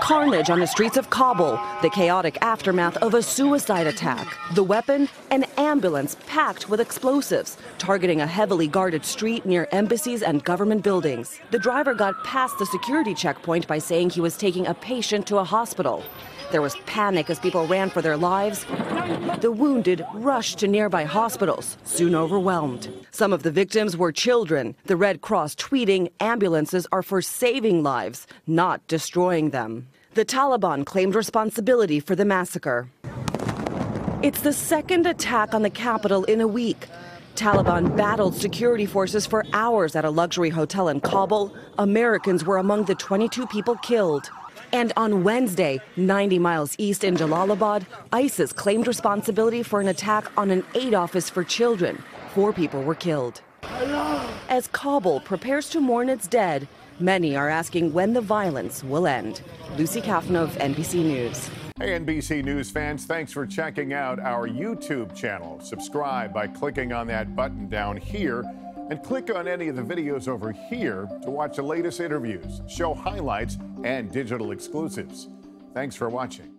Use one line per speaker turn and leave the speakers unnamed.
Carnage on the streets of Kabul, the chaotic aftermath of a suicide attack. The weapon, an ambulance packed with explosives, targeting a heavily guarded street near embassies and government buildings. The driver got past the security checkpoint by saying he was taking a patient to a hospital. There was panic as people ran for their lives. The wounded rushed to nearby hospitals, soon overwhelmed. Some of the victims were children. The Red Cross tweeting ambulances are for saving lives, not destroying them. The Taliban claimed responsibility for the massacre. It's the second attack on the capital in a week. Taliban battled security forces for hours at a luxury hotel in Kabul. Americans were among the 22 people killed. And on Wednesday, 90 miles east in Jalalabad, ISIS claimed responsibility for an attack on an aid office for children. 4 people were killed. As Kabul prepares to mourn its dead, many are asking when the violence will end. Lucy Kafnov, NBC News.
Hey, NBC News fans, thanks for checking out our YouTube channel. Subscribe by clicking on that button down here, and click on any of the videos over here to watch the latest interviews, show highlights, and digital exclusives. Thanks for watching.